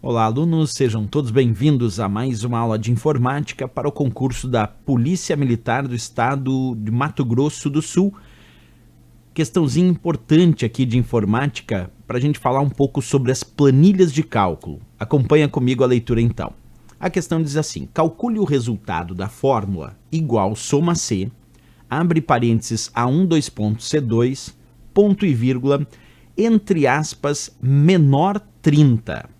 Olá, alunos, sejam todos bem-vindos a mais uma aula de informática para o concurso da Polícia Militar do Estado de Mato Grosso do Sul. Questãozinha importante aqui de informática para a gente falar um pouco sobre as planilhas de cálculo. Acompanha comigo a leitura então. A questão diz assim: calcule o resultado da fórmula igual soma C, abre parênteses A1, dois pontos, C2, ponto e vírgula, entre aspas, menor 30.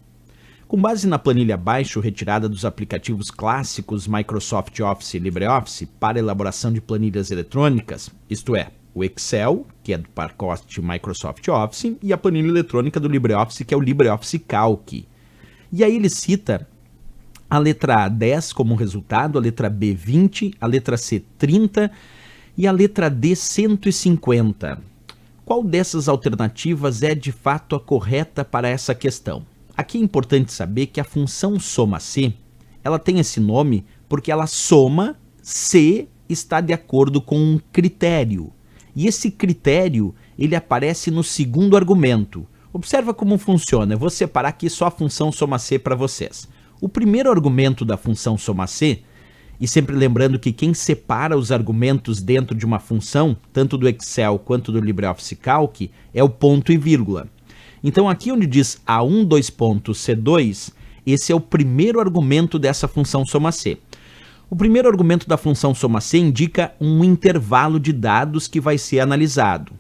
Com base na planilha abaixo, retirada dos aplicativos clássicos Microsoft Office e LibreOffice para elaboração de planilhas eletrônicas, isto é, o Excel, que é do pacote Microsoft Office, e a planilha eletrônica do LibreOffice, que é o LibreOffice Calc. E aí ele cita a letra A 10 como resultado, a letra B 20, a letra C 30 e a letra D 150. Qual dessas alternativas é de fato a correta para essa questão? Aqui é importante saber que a função soma C, ela tem esse nome porque ela soma se está de acordo com um critério. E esse critério, ele aparece no segundo argumento. Observa como funciona. Eu vou separar aqui só a função soma C para vocês. O primeiro argumento da função soma C, e sempre lembrando que quem separa os argumentos dentro de uma função, tanto do Excel quanto do LibreOffice Calc, é o ponto e vírgula. Então aqui onde diz A1, dois pontos, C2, esse é o primeiro argumento dessa função soma C. O primeiro argumento da função soma C indica um intervalo de dados que vai ser analisado.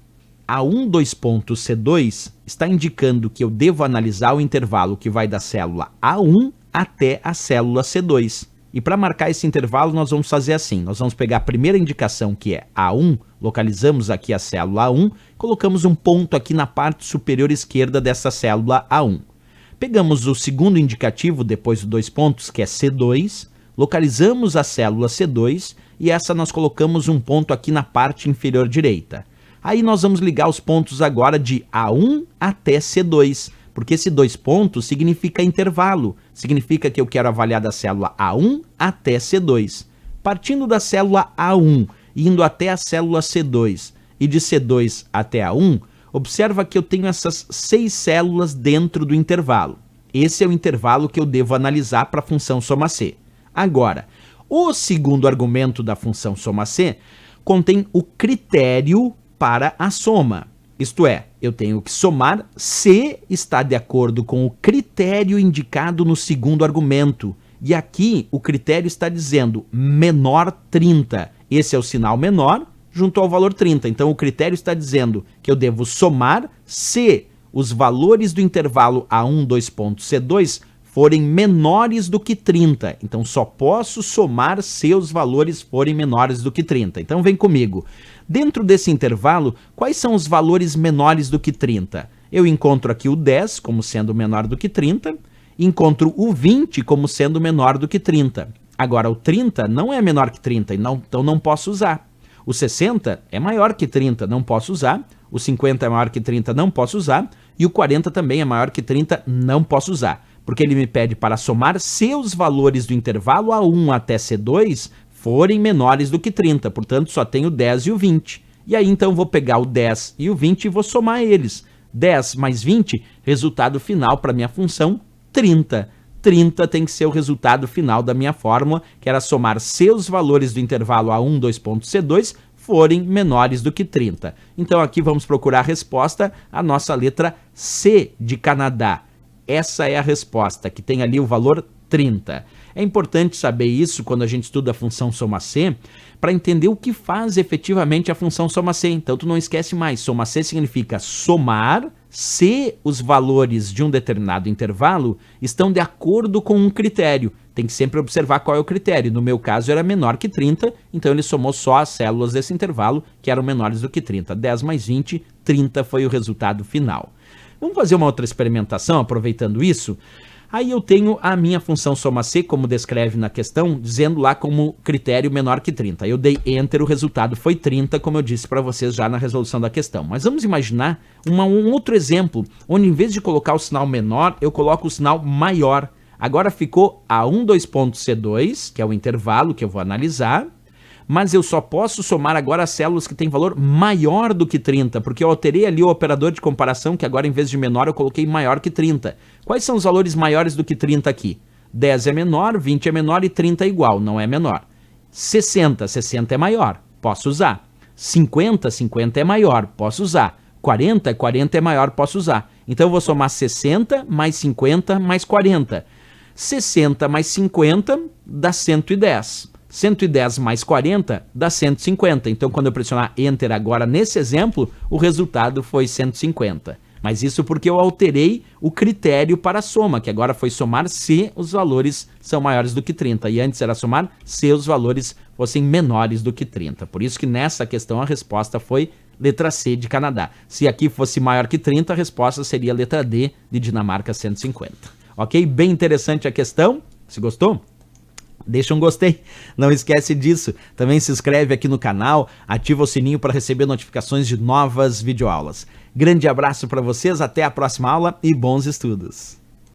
A1, dois pontos, C2 está indicando que eu devo analisar o intervalo que vai da célula A1 até a célula C2. E para marcar esse intervalo nós vamos fazer assim, nós vamos pegar a primeira indicação que é A1, localizamos aqui a célula A1, colocamos um ponto aqui na parte superior esquerda dessa célula A1. Pegamos o segundo indicativo depois dos dois pontos, que é C2, localizamos a célula C2 e essa nós colocamos um ponto aqui na parte inferior direita. Aí nós vamos ligar os pontos agora de A1 até C2, porque esse dois pontos significa intervalo, significa que eu quero avaliar da célula A1 até C2. Partindo da célula A1, indo até a célula C2 e de C2 até A1, observa que eu tenho essas 6 células dentro do intervalo. Esse é o intervalo que eu devo analisar para a função soma C. Agora, o segundo argumento da função soma C contém o critério para a soma. Isto é, eu tenho que somar se está de acordo com o critério indicado no segundo argumento. E aqui o critério está dizendo menor 30. Esse é o sinal menor junto ao valor 30. Então o critério está dizendo que eu devo somar se os valores do intervalo A1, dois pontos, C2 forem menores do que 30. Então só posso somar se os valores forem menores do que 30. Então vem comigo. Dentro desse intervalo, quais são os valores menores do que 30? Eu encontro aqui o 10 como sendo menor do que 30, encontro o 20 como sendo menor do que 30. Agora o 30 não é menor que 30, então não posso usar. O 60 é maior que 30, não posso usar. O 50 é maior que 30, não posso usar. E o 40 também é maior que 30, não posso usar. Porque ele me pede para somar se os valores do intervalo A1 até C2 forem menores do que 30. Portanto, só tenho o 10 e o 20. E aí, então, vou pegar o 10 e o 20 e vou somar eles. 10 mais 20, resultado final para a minha função, 30. 30 tem que ser o resultado final da minha fórmula, que era somar se os valores do intervalo A1, dois pontos, C2 forem menores do que 30. Então, aqui vamos procurar a resposta, a nossa letra C de Canadá. Essa é a resposta, que tem ali o valor 30. É importante saber isso quando a gente estuda a função soma C, para entender o que faz efetivamente a função soma C. Então, tu não esquece mais, soma C significa somar se os valores de um determinado intervalo estão de acordo com um critério. Tem que sempre observar qual é o critério. No meu caso, era menor que 30, então ele somou só as células desse intervalo, que eram menores do que 30. 10 mais 20, 30 foi o resultado final. Vamos fazer uma outra experimentação, aproveitando isso. Aí eu tenho a minha função soma C, como descreve na questão, dizendo lá como critério menor que 30. Eu dei Enter, o resultado foi 30, como eu disse para vocês já na resolução da questão. Mas vamos imaginar um outro exemplo, onde em vez de colocar o sinal menor, eu coloco o sinal maior. Agora ficou A1, dois pontos, C2, que é o intervalo que eu vou analisar, mas eu só posso somar agora as células que têm valor maior do que 30, porque eu alterei ali o operador de comparação, que agora em vez de menor eu coloquei maior que 30. Quais são os valores maiores do que 30 aqui? 10 é menor, 20 é menor e 30 é igual, não é menor. 60 é maior, posso usar. 50 é maior, posso usar. 40 é maior, posso usar. Então eu vou somar 60 mais 50 mais 40. 60 mais 50 dá 110. 110 mais 40 dá 150. Então, quando eu pressionar Enter agora nesse exemplo, o resultado foi 150. Mas isso porque eu alterei o critério para a soma, que agora foi somar se os valores são maiores do que 30. E antes era somar se os valores fossem menores do que 30. Por isso que nessa questão a resposta foi letra C de Canadá. Se aqui fosse maior que 30, a resposta seria letra D de Dinamarca, 150. Ok? Bem interessante a questão. Se gostou? Deixa um gostei, não esquece disso. Também se inscreve aqui no canal, ativa o sininho para receber notificações de novas videoaulas. Grande abraço para vocês, até a próxima aula e bons estudos!